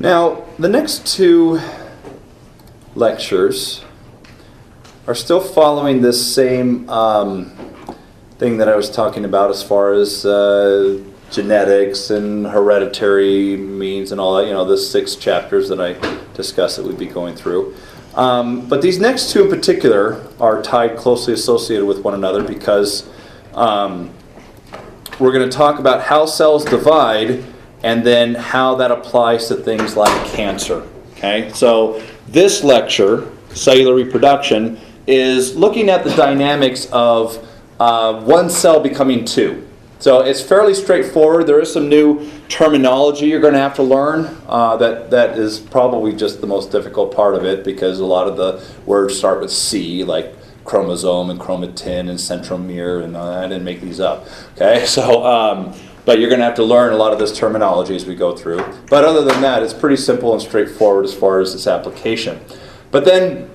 Now, the next two lectures are still following this same thing that I was talking about as far as genetics and hereditary means and all that, the 6 chapters that I discussed that we'd be going through. But these next two in particular are tied closely associated with one another because we're going to talk about how cells divide and then how that applies to things like cancer. Okay, so this lecture, Cellular Reproduction, is looking at the dynamics of one cell becoming 2. So it's fairly straightforward. There is some new terminology you're going to have to learn. That is probably just the most difficult part of it because a lot of the words start with C, like chromosome and chromatin and centromere, and I didn't make these up. Okay, so but you're going to have to learn a lot of this terminology as we go through. But other than that, it's pretty simple and straightforward as far as its application. But then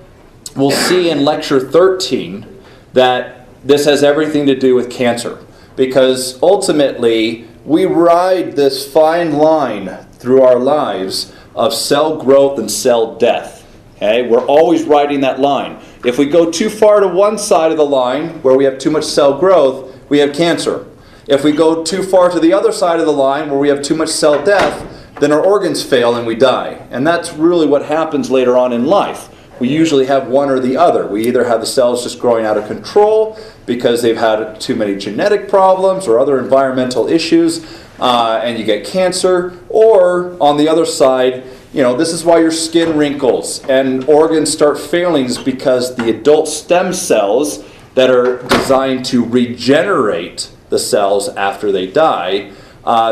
we'll see in lecture 13 that this has everything to do with cancer. Because ultimately, we ride this fine line through our lives of cell growth and cell death. Okay? We're always riding that line. If we go too far to one side of the line, where we have too much cell growth, we have cancer. If we go too far to the other side of the line, where we have too much cell death, then our organs fail and we die. And that's really what happens later on in life. We usually have one or the other. We either have the cells just growing out of control because they've had too many genetic problems or other environmental issues, and you get cancer. Or on the other side, this is why your skin wrinkles and organs start failing, is because the adult stem cells that are designed to regenerate the cells after they die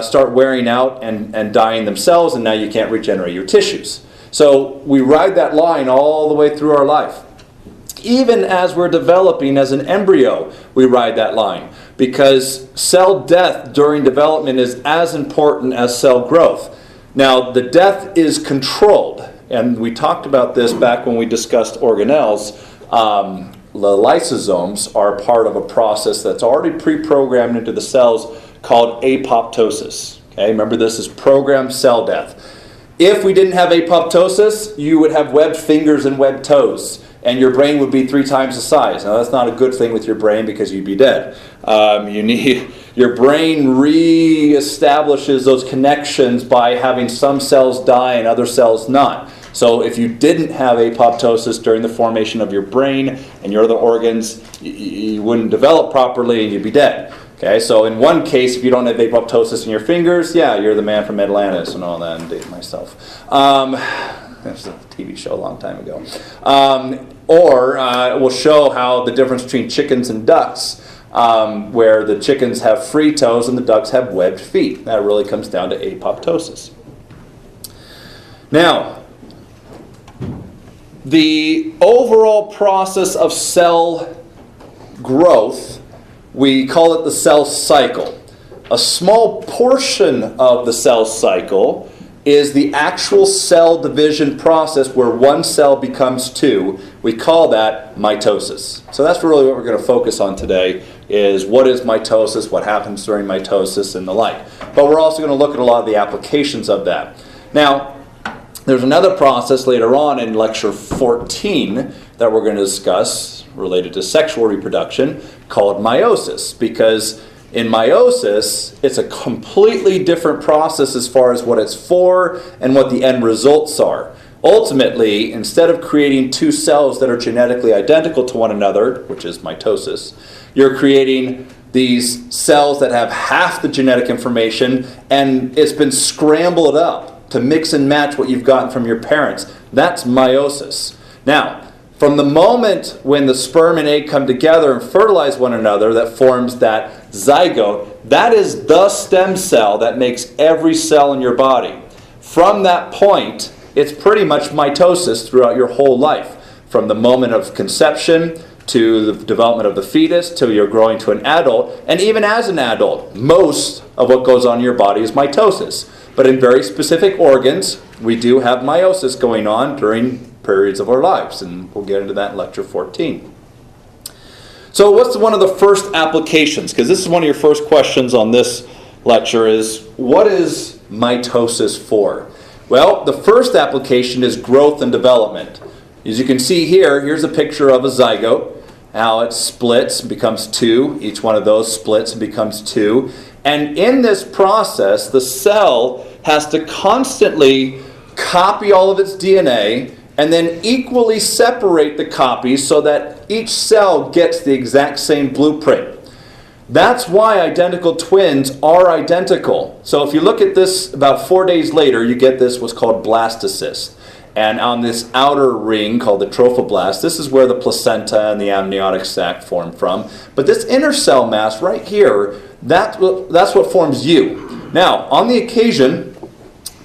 start wearing out and dying themselves, and now you can't regenerate your tissues. So we ride that line all the way through our life. Even as we're developing as an embryo, we ride that line. Because cell death during development is as important as cell growth. Now, the death is controlled. And we talked about this back when we discussed organelles. The lysosomes are part of a process that's already pre-programmed into the cells called apoptosis. Okay, remember, this is programmed cell death. If we didn't have apoptosis, you would have webbed fingers and webbed toes, and your brain would be 3 times the size. Now, that's not a good thing with your brain because you'd be dead. Your brain reestablishes those connections by having some cells die and other cells not. So if you didn't have apoptosis during the formation of your brain and your other organs, you wouldn't develop properly and you'd be dead. Okay, so in one case, if you don't have apoptosis in your fingers, yeah, you're the man from Atlantis and all that, and date myself. That's a TV show a long time ago. Or it will show how the difference between chickens and ducks, where the chickens have free toes and the ducks have webbed feet. That really comes down to apoptosis. Now, the overall process of cell growth, we call it the cell cycle. A small portion of the cell cycle is the actual cell division process where one cell becomes 2. We call that mitosis. So that's really what we're going to focus on today, is what is mitosis, what happens during mitosis, and the like. But we're also going to look at a lot of the applications of that. Now, there's another process later on in lecture 14 that we're going to discuss related to sexual reproduction called meiosis, because in meiosis, it's a completely different process as far as what it's for and what the end results are. Ultimately, instead of creating 2 cells that are genetically identical to one another, which is mitosis, you're creating these cells that have half the genetic information, and it's been scrambled up to mix and match what you've gotten from your parents. That's meiosis. Now, from the moment when the sperm and egg come together and fertilize one another, that forms that zygote, that is the stem cell that makes every cell in your body. From that point, it's pretty much mitosis throughout your whole life. From the moment of conception to the development of the fetus till you're growing to an adult. And even as an adult, most of what goes on in your body is mitosis. But in very specific organs, we do have meiosis going on during periods of our lives, and we'll get into that in lecture 14. So what's one of the first applications? Because this is one of your first questions on this lecture is, what is mitosis for? Well, the first application is growth and development. As you can see here, here's a picture of a zygote, how it splits and becomes two. Each one of those splits and becomes two. And in this process, the cell has to constantly copy all of its DNA and then equally separate the copies so that each cell gets the exact same blueprint. That's why identical twins are identical. So if you look at this about 4 days later, you get this what's called blastocyst. And on this outer ring called the trophoblast, this is where the placenta and the amniotic sac form from. But this inner cell mass right here, that's what forms you. Now, on the occasion,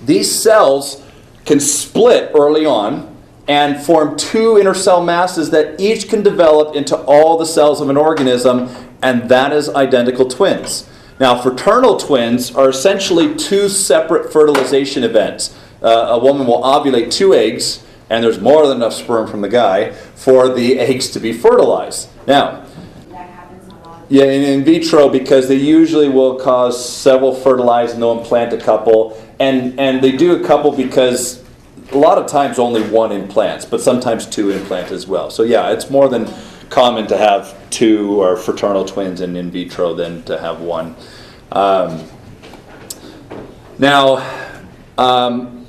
these cells can split early on and form two inner cell masses that each can develop into all the cells of an organism, and that is identical twins. Now, fraternal twins are essentially two separate fertilization events. A woman will ovulate 2 eggs, and there's more than enough sperm from the guy for the eggs to be fertilized. Now, that happens a lot. Yeah, in vitro, because they usually will cause several fertilized and they'll implant a couple, and they do a couple because a lot of times only one implants, but sometimes 2 implant as well. So yeah, it's more than common to have 2 or fraternal twins in vitro than to have 1.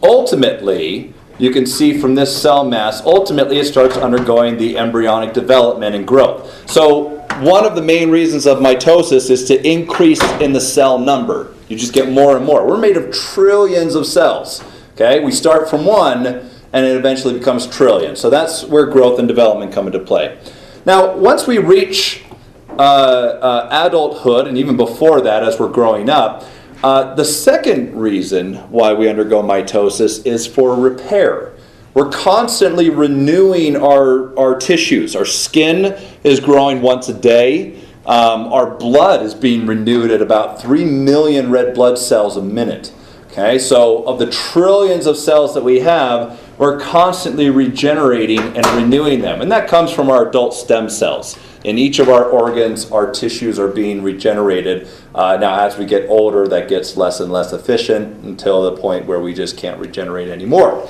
Ultimately, you can see from this cell mass, ultimately it starts undergoing the embryonic development and growth. So one of the main reasons of mitosis is to increase in the cell number. You just get more and more. We're made of trillions of cells. Okay, we start from 1 and it eventually becomes trillion. So that's where growth and development come into play. Now, once we reach adulthood, and even before that as we're growing up, the second reason why we undergo mitosis is for repair. We're constantly renewing our tissues. Our skin is growing once a day. Our blood is being renewed at about 3 million red blood cells a minute. Okay, so of the trillions of cells that we have, we're constantly regenerating and renewing them. And that comes from our adult stem cells. In each of our organs, our tissues are being regenerated. Now, as we get older, that gets less and less efficient until the point where we just can't regenerate anymore.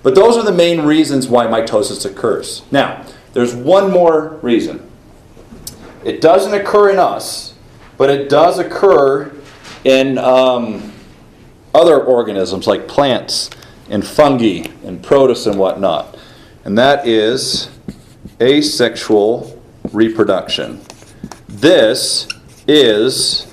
But those are the main reasons why mitosis occurs. Now, there's one more reason. It doesn't occur in us, but it does occur in other organisms like plants and fungi and protists and whatnot. And that is asexual reproduction. This is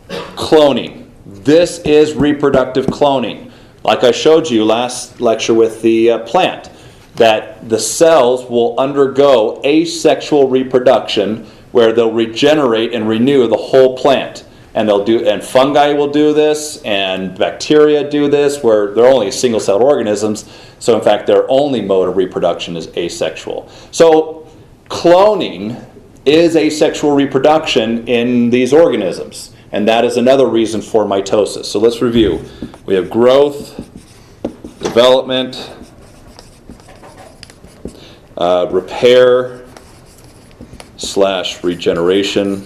cloning. This is reproductive cloning. Like I showed you last lecture with the plant, that the cells will undergo asexual reproduction where they'll regenerate and renew the whole plant. And fungi will do this, and bacteria do this, where they're only single-celled organisms. So in fact, their only mode of reproduction is asexual. So cloning is asexual reproduction in these organisms, and that is another reason for mitosis. So let's review. We have growth, development, repair / regeneration.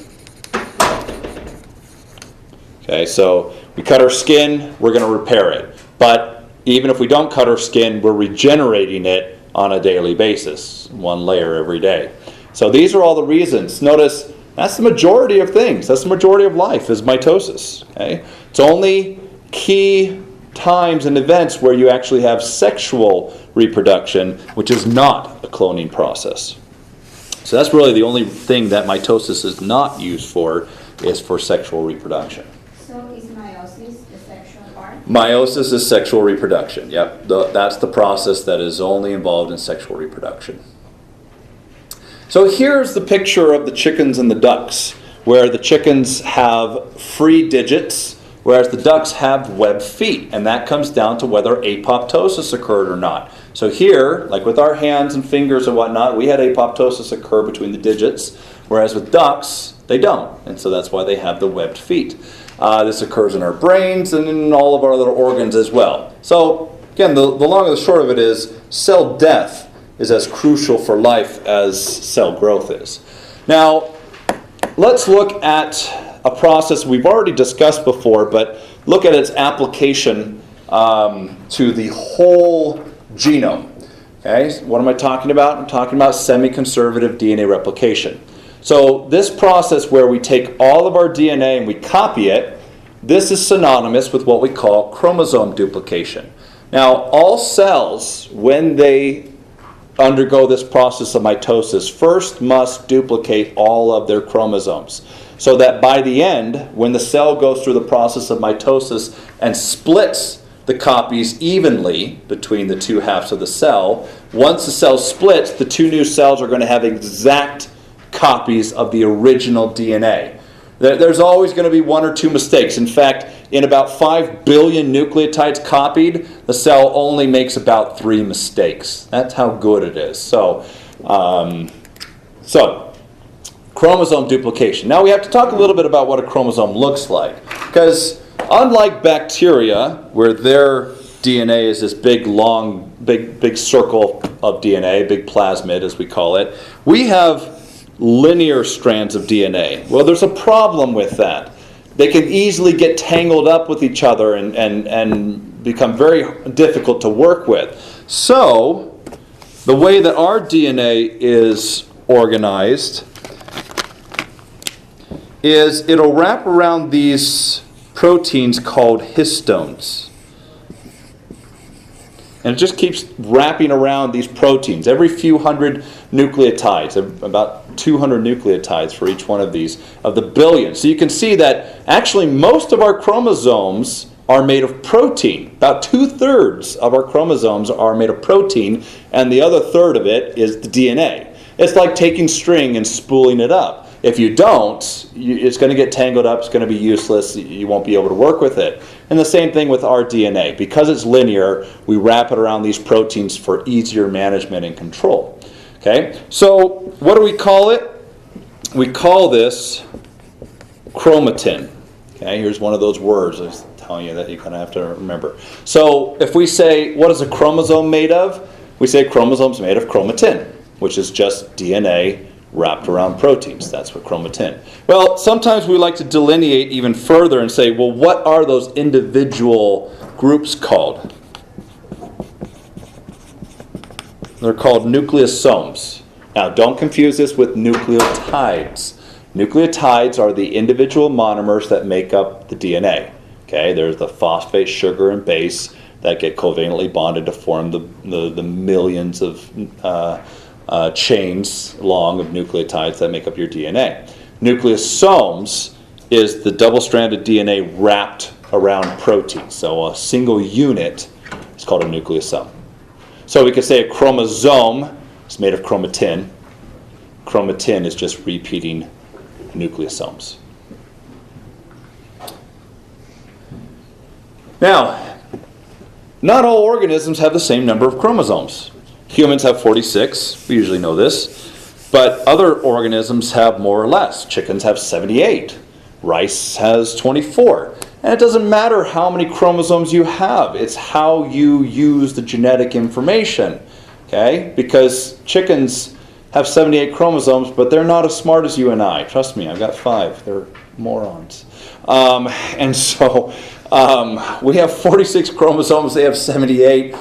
Okay, so we cut our skin, we're going to repair it. But even if we don't cut our skin, we're regenerating it on a daily basis, 1 layer every day. So these are all the reasons. Notice, that's the majority of things. That's the majority of life is mitosis. Okay? It's only key times and events where you actually have sexual reproduction, which is not a cloning process. So that's really the only thing that mitosis is not used for, is for sexual reproduction. So is meiosis the sexual part? Meiosis is sexual reproduction. Yep, that's the process that is only involved in sexual reproduction. So here's the picture of the chickens and the ducks, where the chickens have free digits, whereas the ducks have webbed feet. And that comes down to whether apoptosis occurred or not. So here, like with our hands and fingers and whatnot, we had apoptosis occur between the digits, whereas with ducks, they don't. And so that's why they have the webbed feet. This occurs in our brains and in all of our other organs as well. So again, the long and the short of it is cell death is as crucial for life as cell growth is. Now, let's look at a process we've already discussed before, but look at its application to the whole genome. Okay, so what am I talking about? I'm talking about semi-conservative DNA replication. So this process where we take all of our DNA and we copy it, this is synonymous with what we call chromosome duplication. Now, all cells, when they undergo this process of mitosis, first must duplicate all of their chromosomes, so that by the end, when the cell goes through the process of mitosis and splits the copies evenly between the two halves of the cell, once the cell splits, the two new cells are going to have exact copies of the original DNA. There's always going to be one or two mistakes. In fact, in about 5 billion nucleotides copied, the cell only makes about 3 mistakes. That's how good it is. So chromosome duplication. Now we have to talk a little bit about what a chromosome looks like. Because unlike bacteria, where their DNA is this big, long, big circle of DNA, big plasmid as we call it, we have linear strands of DNA. Well, there's a problem with that. They can easily get tangled up with each other and become very difficult to work with. So, the way that our DNA is organized is it'll wrap around these proteins called histones. And it just keeps wrapping around these proteins. Every few hundred nucleotides, about 200 nucleotides for each one of these, of the billions. So you can see that actually most of our chromosomes are made of protein. About 2/3 of our chromosomes are made of protein, and the other third of it is the DNA. It's like taking string and spooling it up. If you don't, it's going to get tangled up, it's going to be useless, you won't be able to work with it. And the same thing with our DNA. Because it's linear, we wrap it around these proteins for easier management and control. Okay, so what do we call it? We call this chromatin. Okay, here's one of those words I was telling you that you kind of have to remember. So if we say, what is a chromosome made of? We say chromosome's made of chromatin, which is just DNA wrapped around proteins. That's what chromatin. Well, sometimes we like to delineate even further and say, well, what are those individual groups called? They're called nucleosomes. Now, don't confuse this with nucleotides. Nucleotides are the individual monomers that make up the DNA. Okay, there's the phosphate, sugar, and base that get covalently bonded to form the millions of chains long of nucleotides that make up your DNA. Nucleosomes is the double-stranded DNA wrapped around proteins. So a single unit is called a nucleosome. So we could say a chromosome is made of chromatin. Chromatin is just repeating nucleosomes. Now, not all organisms have the same number of chromosomes. Humans have 46, we usually know this, but other organisms have more or less. Chickens have 78, rice has 24. And it doesn't matter how many chromosomes you have, it's how you use the genetic information. Okay? Because chickens have 78 chromosomes, but they're not as smart as you and I. Trust me, I've got 5. They're morons. And so we have 46 chromosomes, they have 78.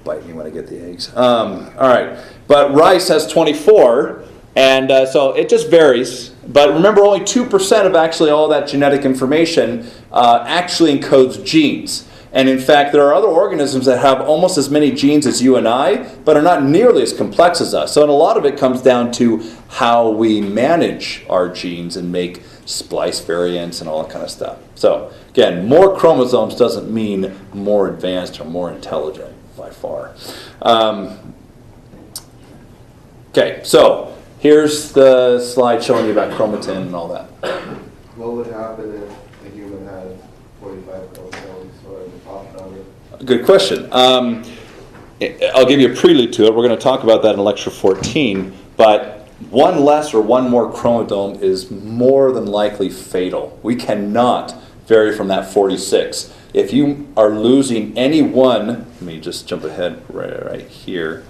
Bite me when I get the eggs. All right, but rice has 24, and so it just varies. But remember, only 2% of actually all that genetic information actually encodes genes. And in fact, there are other organisms that have almost as many genes as you and I, but are not nearly as complex as us. So and a lot of it comes down to how we manage our genes and make splice variants and all that kind of stuff. So again, more chromosomes doesn't mean more advanced or more intelligent. By far. Okay, so here's the slide showing you about chromatin and all that. What would happen if a human had 45 chromosomes or the top number? Good question. I'll give you a prelude to it. We're going to talk about that in lecture 14, but one less or one more chromosome is more than likely fatal. We cannot vary from that 46. If you are losing any one, let me just jump ahead right here.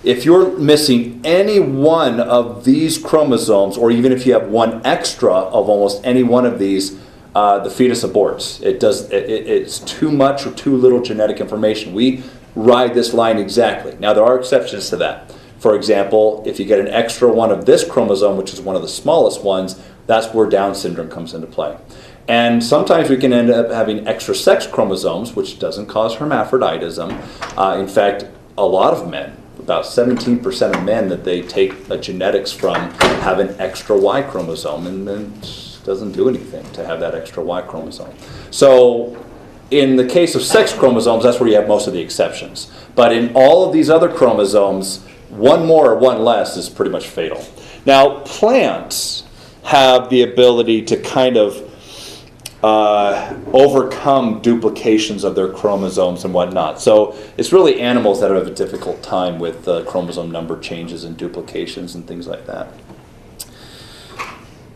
If you're missing any one of these chromosomes, or even if you have one extra of almost any one of these, the fetus aborts. It's too much or too little genetic information. We ride this line exactly. Now, there are exceptions to that. For example, if you get an extra one of this chromosome, which is one of the smallest ones, that's where Down syndrome comes into play. And sometimes we can end up having extra sex chromosomes, which doesn't cause hermaphroditism. In fact, a lot of men, about 17% of men that they take genetics from, have an extra Y chromosome, and then it doesn't do anything to have that extra Y chromosome. So in the case of sex chromosomes, that's where you have most of the exceptions. But in all of these other chromosomes, one more or one less is pretty much fatal. Now, plants have the ability to kind of overcome duplications of their chromosomes and whatnot. So it's really animals that have a difficult time with chromosome number changes and duplications and things like that.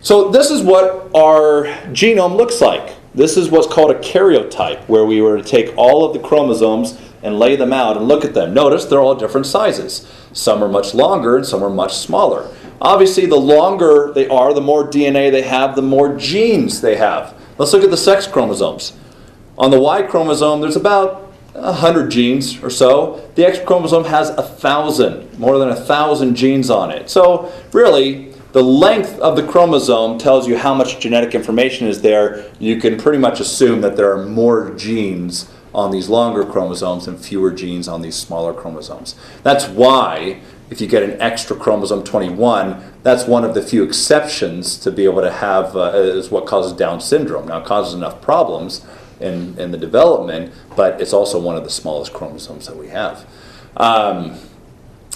So this is what our genome looks like. This is what's called a karyotype, where we were to take all of the chromosomes and lay them out and look at them. Notice they're all different sizes. Some are much longer and some are much smaller. Obviously, the longer they are, the more DNA they have, the more genes they have. Let's look at the sex chromosomes. On the Y chromosome, there's about 100 genes or so. The X chromosome has 1,000, more than 1,000 genes on it. So really, the length of the chromosome tells you how much genetic information is there. You can pretty much assume that there are more genes on these longer chromosomes and fewer genes on these smaller chromosomes. That's why, if you get an extra chromosome 21, that's one of the few exceptions to be able to have, is what causes Down syndrome. Now, it causes enough problems in the development, but it's also one of the smallest chromosomes that we have. So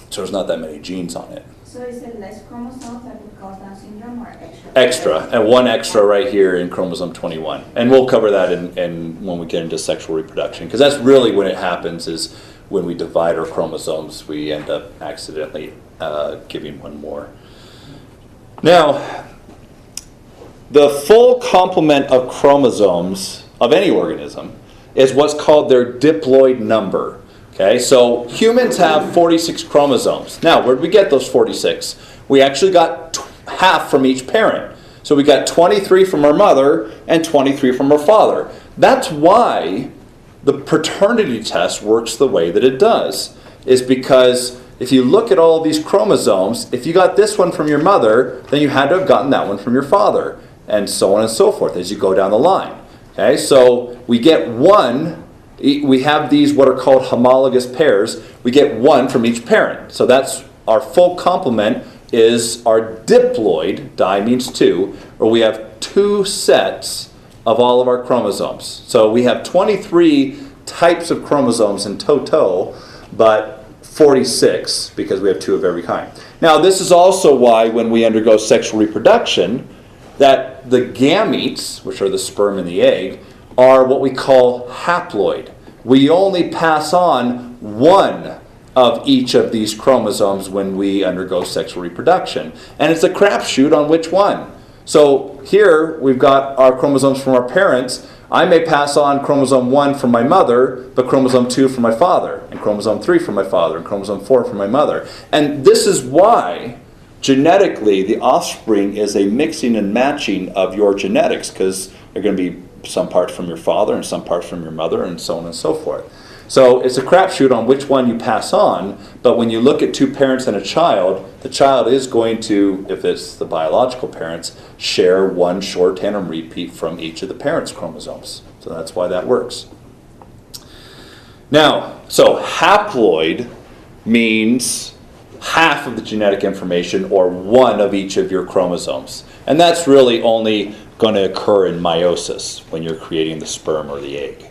there's not that many genes on it. So is it less chromosomes that would cause Down syndrome or extra? Extra, and one extra right here in chromosome 21. And we'll cover that in when we get into sexual reproduction, because that's really when it happens, is when we divide our chromosomes, we end up accidentally giving one more. Now, the full complement of chromosomes of any organism is what's called their diploid number. Okay, so humans have 46 chromosomes. Now, where did we get those 46? We actually got half from each parent. So we got 23 from our mother and 23 from our father. That's why the paternity test works the way that it does, is because if you look at all of these chromosomes, if you got this one from your mother, then you had to have gotten that one from your father, and so on and so forth as you go down the line. Okay, so we get one. We have these what are called homologous pairs. We get one from each parent. So that's our full complement is our diploid, di means two, or we have two sets of all of our chromosomes. So we have 23 types of chromosomes in total, but 46 because we have two of every kind. Now, this is also why when we undergo sexual reproduction, that the gametes, which are the sperm and the egg, are what we call haploid. We only pass on one of each of these chromosomes when we undergo sexual reproduction. And it's a crapshoot on which one. So here we've got our chromosomes from our parents. I may pass on chromosome 1 from my mother, but chromosome 2 from my father, and chromosome 3 from my father, and chromosome 4 from my mother. And this is why genetically the offspring is a mixing and matching of your genetics, because they're going to be some parts from your father and some parts from your mother and so on and so forth. So it's a crapshoot on which one you pass on, but when you look at two parents and a child, the child is going to, if it's the biological parents, share one short tandem repeat from each of the parents' chromosomes. So that's why that works. Now, so haploid means half of the genetic information or one of each of your chromosomes. And that's really only going to occur in meiosis when you're creating the sperm or the egg.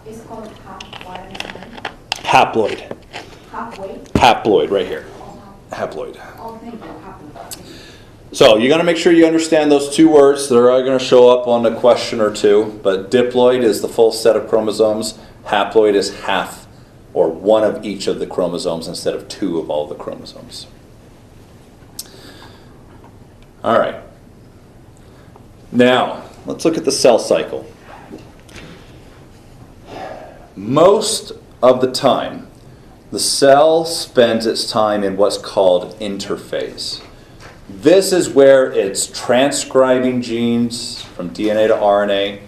It's called Haploid. halfway. Haploid, right here. Haploid. Oh, thank you. Haploid. So you got to make sure you understand those two words. They're going to show up on a question or two. But diploid is the full set of chromosomes. Haploid is half or one of each of the chromosomes instead of two of all the chromosomes. All right. Now, let's look at the cell cycle. Most of the time, the cell spends its time in what's called interphase. This is where it's transcribing genes from DNA to RNA,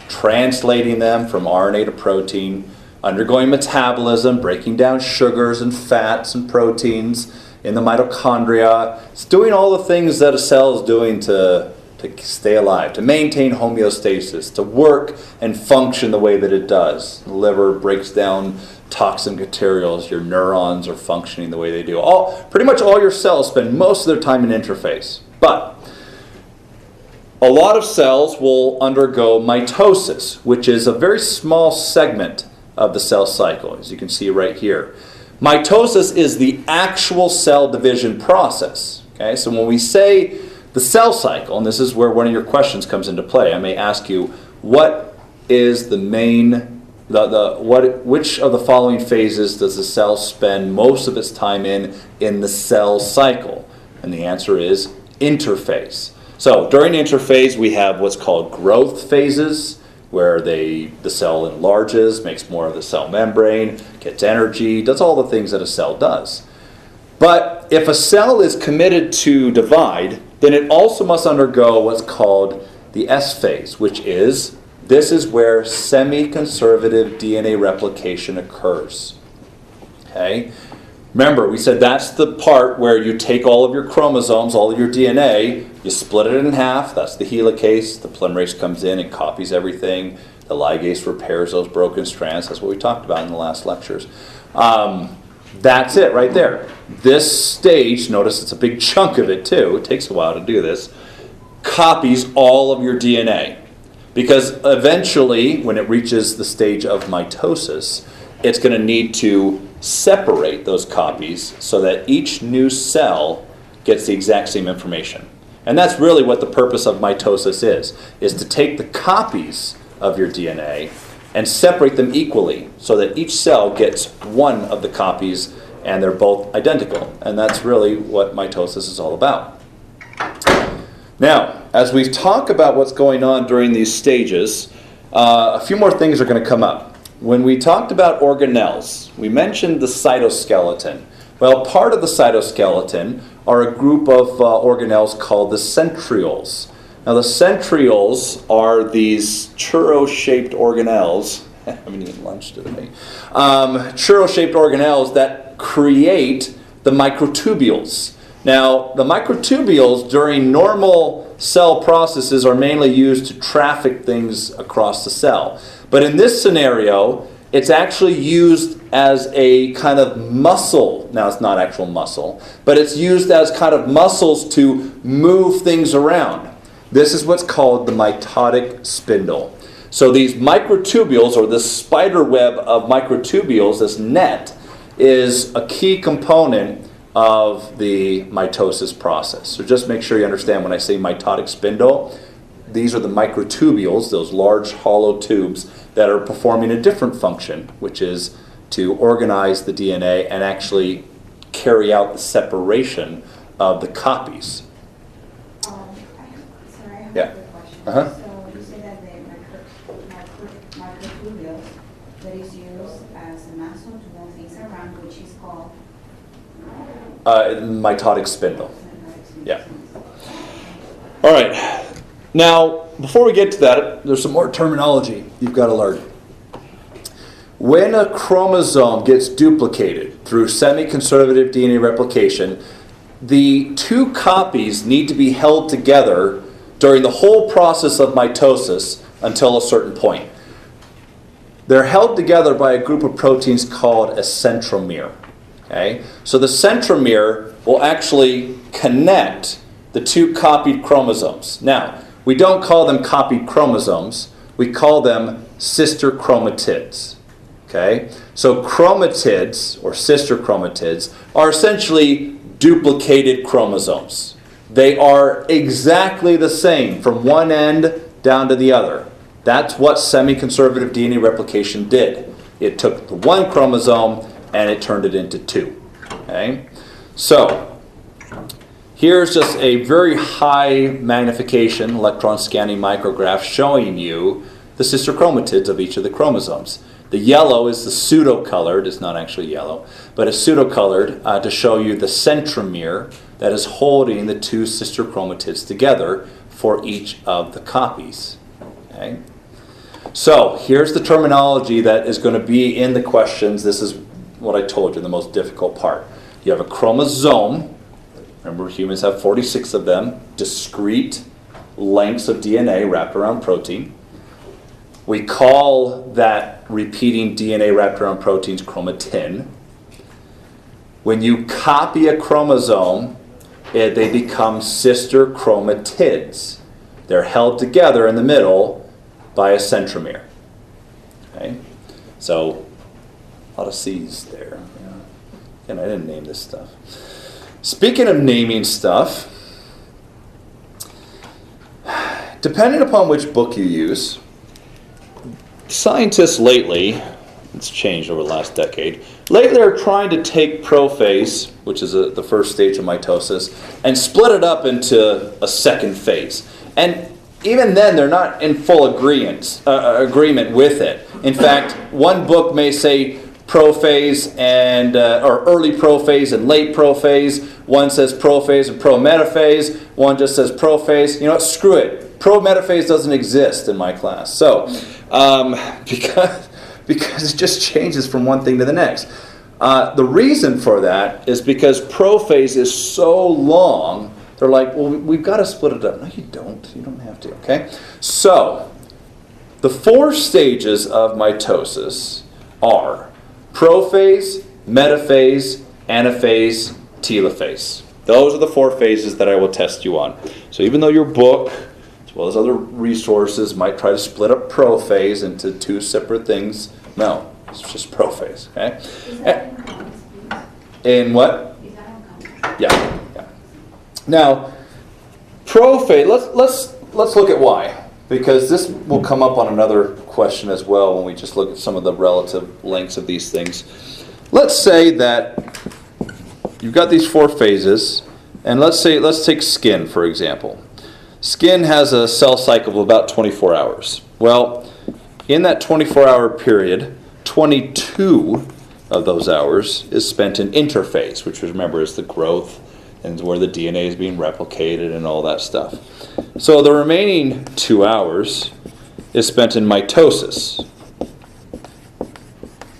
translating them from RNA to protein, undergoing metabolism, breaking down sugars and fats and proteins in the mitochondria. It's doing all the things that a cell is doing to stay alive, to maintain homeostasis, to work and function the way that it does. The liver breaks down toxic materials, your neurons are functioning the way they do. Pretty much all your cells spend most of their time in interphase. But a lot of cells will undergo mitosis, which is a very small segment of the cell cycle, as you can see right here. Mitosis is the actual cell division process. Okay, so when we say the cell cycle, and this is where one of your questions comes into play, I may ask you, what is the main, which of the following phases does the cell spend most of its time in the cell cycle? And the answer is interphase. So during interphase, we have what's called growth phases, where the cell enlarges, makes more of the cell membrane, gets energy, does all the things that a cell does. But if a cell is committed to divide, then it also must undergo what's called the S phase, which is, this is where semi-conservative DNA replication occurs. Okay? Remember, we said that's the part where you take all of your chromosomes, all of your DNA, you split it in half, that's the helicase, the polymerase comes in and copies everything, the ligase repairs those broken strands, that's what we talked about in the last lectures. That's it right there. This stage, notice it's a big chunk of it too, it takes a while to do this, copies all of your DNA. Because eventually, when it reaches the stage of mitosis, it's going to need to separate those copies so that each new cell gets the exact same information. And that's really what the purpose of mitosis is to take the copies of your DNA and separate them equally so that each cell gets one of the copies and they're both identical. And that's really what mitosis is all about. Now, as we talk about what's going on during these stages, a few more things are going to come up. When we talked about organelles, we mentioned the cytoskeleton. Well, part of the cytoskeleton are a group of organelles called the centrioles. Now, the centrioles are these churro-shaped organelles. I haven't eaten lunch today. Churro-shaped organelles that create the microtubules. Now, the microtubules during normal cell processes are mainly used to traffic things across the cell. But in this scenario, it's actually used as a kind of muscle. Now, it's not actual muscle, but it's used as kind of muscles to move things around. This is what's called the mitotic spindle. So these microtubules, or this spider web of microtubules, this net, is a key component of the mitosis process. So just make sure you understand when I say mitotic spindle, these are the microtubules, those large hollow tubes that are performing a different function, which is to organize the DNA and actually carry out the separation of the copies. Sorry, I have Yeah. a quick question. Uh-huh. So you say that the microtubules that is used as a muscle to move things around, which is called Mitotic spindle. Yeah. All right. Now, before we get to that, there's some more terminology you've got to learn. When a chromosome gets duplicated through semi-conservative DNA replication, the two copies need to be held together during the whole process of mitosis until a certain point. They're held together by a group of proteins called a centromere. Okay? So the centromere will actually connect the two copied chromosomes. Now, we don't call them copied chromosomes. We call them sister chromatids. Okay? So chromatids, or sister chromatids, are essentially duplicated chromosomes. They are exactly the same from one end down to the other. That's what semi-conservative DNA replication did. It took the one chromosome and it turned it into two. Okay? So, here's just a very high magnification electron scanning micrograph showing you the sister chromatids of each of the chromosomes. The yellow is the pseudo-colored, it's not actually yellow, but it's pseudo-colored to show you the centromere that is holding the two sister chromatids together for each of the copies. Okay? So here's the terminology that is going to be in the questions. This is what I told you, the most difficult part. You have a chromosome. Remember, humans have 46 of them, discrete lengths of DNA wrapped around protein. We call that repeating DNA wrapped around proteins chromatin. When you copy a chromosome, they become sister chromatids. They're held together in the middle by a centromere. Okay? So, a lot of C's there. Yeah. And I didn't name this stuff. Speaking of naming stuff, depending upon which book you use, scientists lately, it's changed over the last decade, lately are trying to take prophase, which is the first stage of mitosis, and split it up into a second phase. And even then, they're not in full agreement with it. In fact, one book may say prophase and or early prophase and late prophase. One says prophase and pro-metaphase. One just says prophase. You know what? Screw it. Pro-metaphase doesn't exist in my class. So, because it just changes from one thing to the next. The reason for that is because prophase is so long, they're like, well, we've got to split it up. No, you don't. You don't have to, okay? So, the 4 stages of mitosis are prophase, metaphase, anaphase, telophase. Those are the 4 phases that I will test you on. So even though your book, as well as other resources, might try to split up prophase into 2 separate things, no, it's just prophase. Okay? Is that in comments, In what? please? Is that in comments? Yeah. Now, prophase. Let's look at why, because this will come up on another question as well when we just look at some of the relative lengths of these things. Let's say that you've got these 4 phases, and let's take skin, for example. Skin has a cell cycle of about 24 hours. Well, in that 24-hour period, 22 of those hours is spent in interphase, which remember is the growth and where the DNA is being replicated and all that stuff. So the remaining 2 hours is spent in mitosis.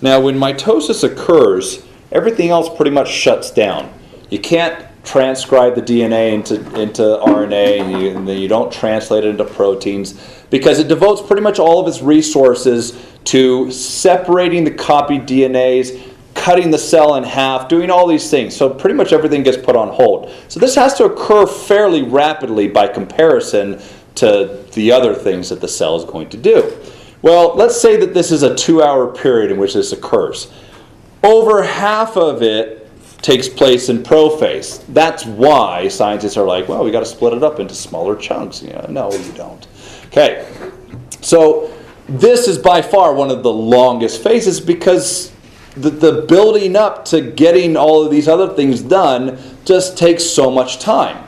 Now, when mitosis occurs, everything else pretty much shuts down. You can't transcribe the DNA into RNA, and then you don't translate it into proteins, because it devotes pretty much all of its resources to separating the copied DNAs, cutting the cell in half, doing all these things. So pretty much everything gets put on hold. So this has to occur fairly rapidly by comparison to the other things that the cell is going to do. Well, let's say that this is a 2-hour period in which this occurs. Over half of it takes place in prophase. That's why scientists are like, well, we got to split it up into smaller chunks. You know, no, you don't. Okay, so this is by far one of the longest phases because the building up to getting all of these other things done just takes so much time.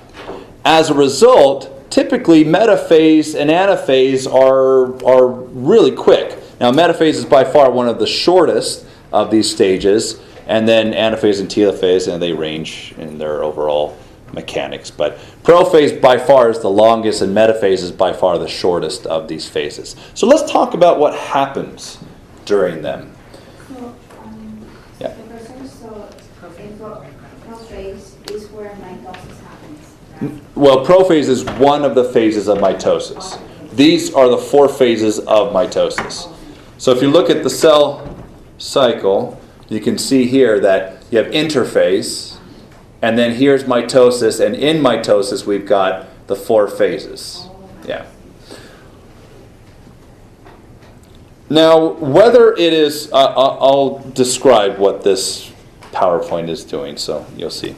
As a result, typically metaphase and anaphase are really quick. Now, metaphase is by far one of the shortest of these stages, and then anaphase and telophase, and they range in their overall mechanics. But prophase by far is the longest, and metaphase is by far the shortest of these phases. So let's talk about what happens during them. So, Yeah. the person saw in prophase is where mitosis happens. Well, prophase is one of the phases of mitosis. These are the 4 phases of mitosis. So if you look at the cell cycle, you can see here that you have interphase, and then here's mitosis, and in mitosis we've got the 4 phases. Yeah. Now, whether it is, I'll describe what this PowerPoint is doing, so you'll see.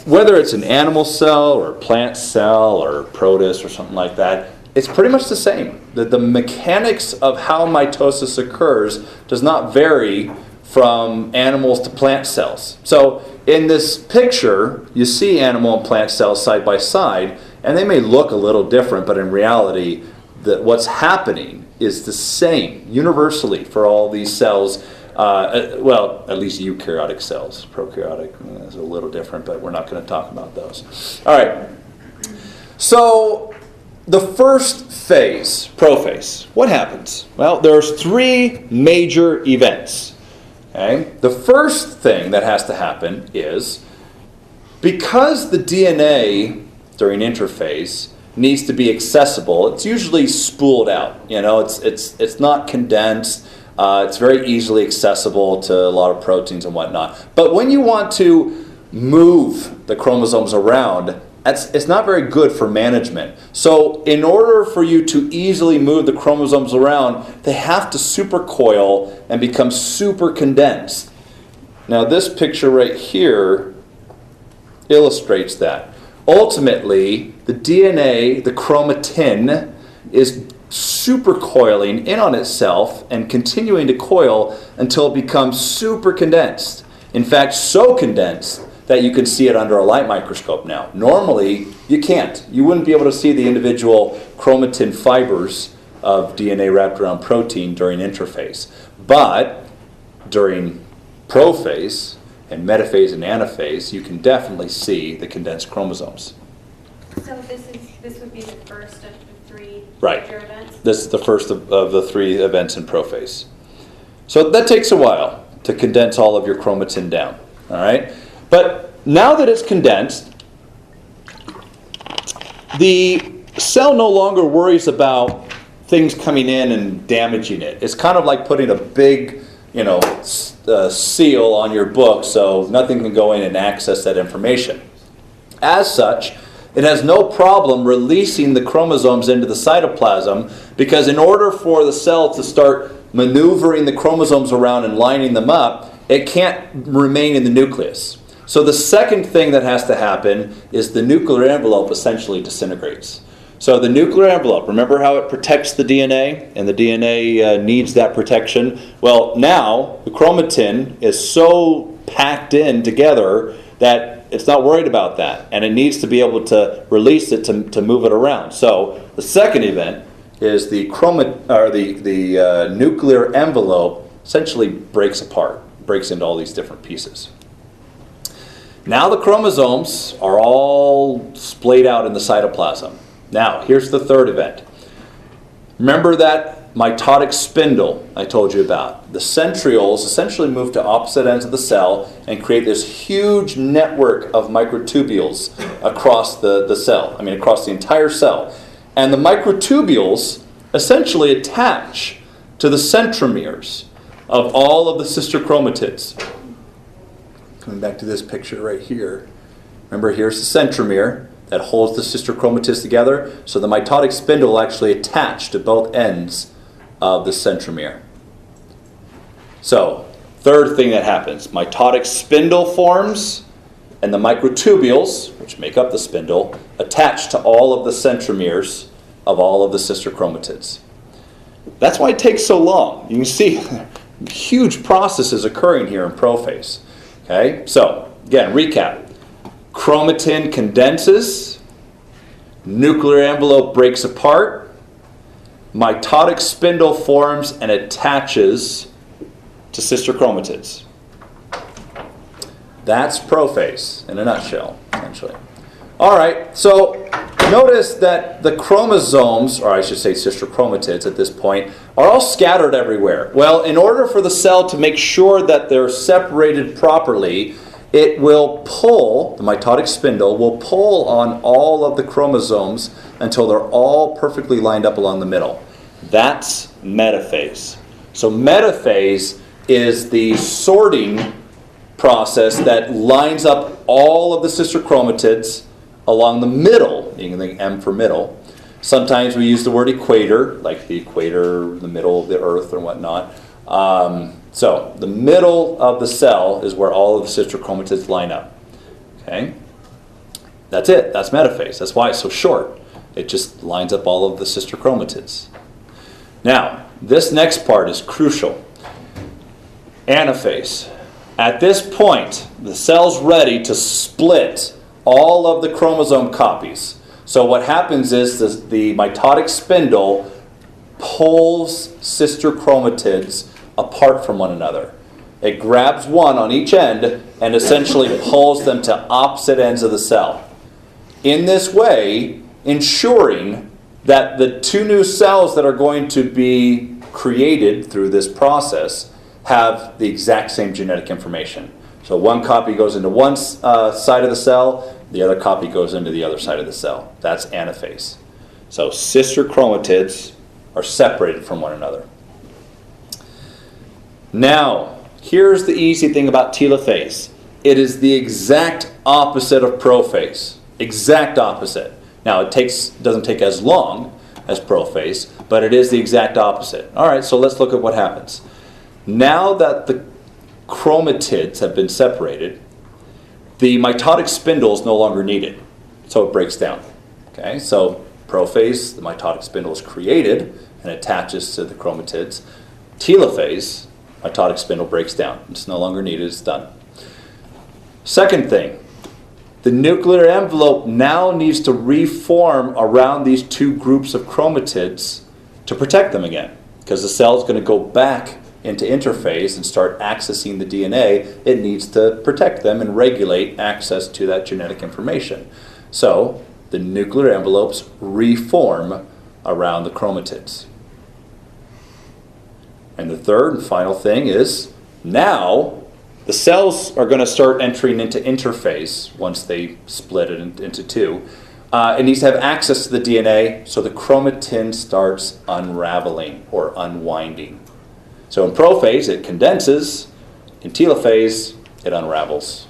Whether it's an animal cell or a plant cell or protist or something like that, it's pretty much the same. The mechanics of how mitosis occurs does not vary from animals to plant cells. So in this picture, you see animal and plant cells side by side, and they may look a little different, but in reality, what's happening is the same universally for all these cells. Well, at least eukaryotic cells. Prokaryotic is a little different, but we're not going to talk about those. All right. So the first phase, prophase, what happens? Well, there's 3 major events. Okay? The first thing that has to happen is, because the DNA during interphase needs to be accessible, it's usually spooled out. You know, it's not condensed. It's very easily accessible to a lot of proteins and whatnot. But when you want to move the chromosomes around, it's not very good for management. So in order for you to easily move the chromosomes around, they have to supercoil and become super condensed. Now this picture right here illustrates that. Ultimately, the DNA, the chromatin, is supercoiling in on itself and continuing to coil until it becomes super condensed. In fact, so condensed that you can see it under a light microscope now. Normally, you can't. You wouldn't be able to see the individual chromatin fibers of DNA wrapped around protein during interphase. But during prophase and metaphase and anaphase, you can definitely see the condensed chromosomes. So this would be the first of the 3 Right. major events? This is the first of the 3 events in prophase. So that takes a while to condense all of your chromatin down. All right? But now that it's condensed, the cell no longer worries about things coming in and damaging it. It's kind of like putting a big, seal on your book so nothing can go in and access that information. As such, it has no problem releasing the chromosomes into the cytoplasm, because in order for the cell to start maneuvering the chromosomes around and lining them up, it can't remain in the nucleus. So the second thing that has to happen is the nuclear envelope essentially disintegrates. So the nuclear envelope, remember how it protects the DNA? And the DNA needs that protection. Well, now the chromatin is so packed in together that it's not worried about that. And it needs to be able to release it to move it around. So the second event is the nuclear envelope essentially breaks apart, breaks into all these different pieces. Now the chromosomes are all splayed out in the cytoplasm. Now, here's the third event. Remember that mitotic spindle I told you about? The centrioles essentially move to opposite ends of the cell and create this huge network of microtubules across the cell, across the entire cell. And the microtubules essentially attach to the centromeres of all of the sister chromatids. Coming back to this picture right here. Remember, here's the centromere that holds the sister chromatids together. So the mitotic spindle will actually attach to both ends of the centromere. So, third thing that happens, mitotic spindle forms, and the microtubules, which make up the spindle, attach to all of the centromeres of all of the sister chromatids. That's why it takes so long. You can see huge processes occurring here in prophase. Okay, so again, recap. Chromatin condenses, nuclear envelope breaks apart, mitotic spindle forms and attaches to sister chromatids. That's prophase in a nutshell, essentially. All right, so notice that the chromosomes, or I should say sister chromatids at this point, are all scattered everywhere. Well, in order for the cell to make sure that they're separated properly, it will pull, the mitotic spindle will pull on all of the chromosomes until they're all perfectly lined up along the middle. That's metaphase. So metaphase is the sorting process that lines up all of the sister chromatids along the middle. You can think M for middle. Sometimes we use the word equator, like the equator, the middle of the earth or whatnot. So the middle of the cell is where all of the sister chromatids line up. Okay? That's it. That's metaphase. That's why it's so short. It just lines up all of the sister chromatids. Now, this next part is crucial. Anaphase. At this point, the cell's ready to split all of the chromosome copies. So what happens is the mitotic spindle pulls sister chromatids apart from one another. It grabs one on each end and essentially pulls them to opposite ends of the cell. In this way, ensuring that the two new cells that are going to be created through this process have the exact same genetic information. So one copy goes into one side of the cell, the other copy goes into the other side of the cell. That's anaphase. So sister chromatids are separated from one another. Now, here's the easy thing about telophase. It is the exact opposite of prophase. Exact opposite. Now, it doesn't take as long as prophase, but it is the exact opposite. All right, so let's look at what happens. Now that the chromatids have been separated, the mitotic spindle is no longer needed, so it breaks down. Okay, so prophase, the mitotic spindle is created and attaches to the chromatids. Telophase, mitotic spindle breaks down. It's no longer needed, it's done. Second thing, the nuclear envelope now needs to reform around these two groups of chromatids to protect them again, because the cell is going to go back into interphase and start accessing the DNA. It needs to protect them and regulate access to that genetic information. So the nuclear envelopes reform around the chromatids. And the third and final thing is now the cells are going to start entering into interphase once they split it into two. It needs to have access to the DNA, so the chromatin starts unraveling or unwinding. So in prophase, it condenses. In telophase, it unravels.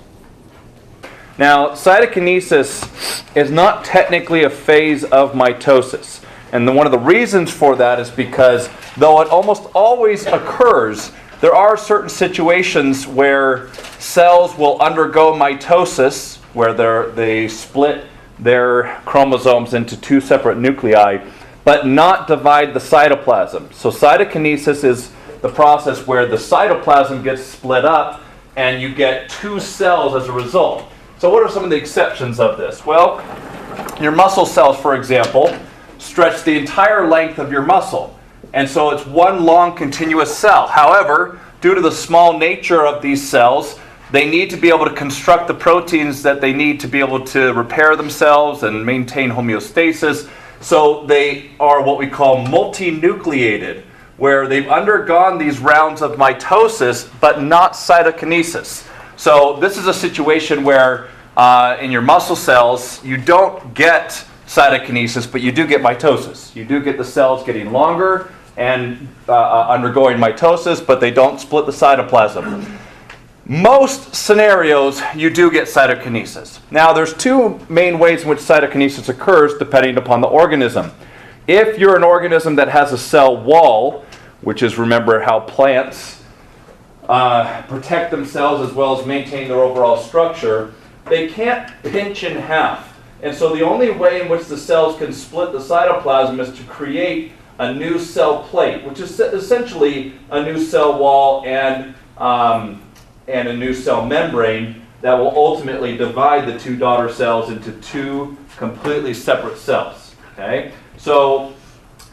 Now, cytokinesis is not technically a phase of mitosis. And one of the reasons for that is because, though it almost always occurs, there are certain situations where cells will undergo mitosis, where they split their chromosomes into two separate nuclei, but not divide the cytoplasm. So cytokinesis is the process where the cytoplasm gets split up and you get two cells as a result. So what are some of the exceptions of this? Well, your muscle cells, for example, stretch the entire length of your muscle. And so it's one long continuous cell. However, due to the small nature of these cells, they need to be able to construct the proteins that they need to be able to repair themselves and maintain homeostasis. So they are what we call multinucleated, where they've undergone these rounds of mitosis, but not cytokinesis. So this is a situation where in your muscle cells, you don't get cytokinesis, but you do get mitosis. You do get the cells getting longer and undergoing mitosis, but they don't split the cytoplasm. Most scenarios, you do get cytokinesis. Now, there's two main ways in which cytokinesis occurs depending upon the organism. If you're an organism that has a cell wall, which is, remember, how plants protect themselves as well as maintain their overall structure, they can't pinch in half. And so the only way in which the cells can split the cytoplasm is to create a new cell plate, which is essentially a new cell wall and a new cell membrane that will ultimately divide the two daughter cells into two completely separate cells. Okay? So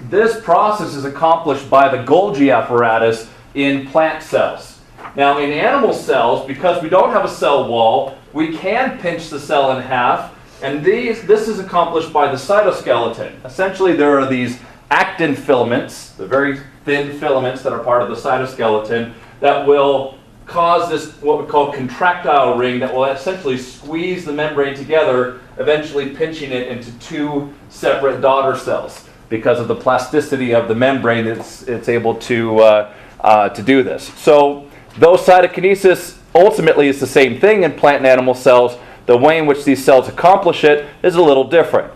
this process is accomplished by the Golgi apparatus in plant cells. Now in animal cells, because we don't have a cell wall, we can pinch the cell in half, and this is accomplished by the cytoskeleton. Essentially there are these actin filaments, the very thin filaments that are part of the cytoskeleton, that will cause this, what we call contractile ring, that will essentially squeeze the membrane together, eventually pinching it into two separate daughter cells. Because of the plasticity of the membrane, it's able to do this. So, though cytokinesis ultimately is the same thing in plant and animal cells, the way in which these cells accomplish it is a little different.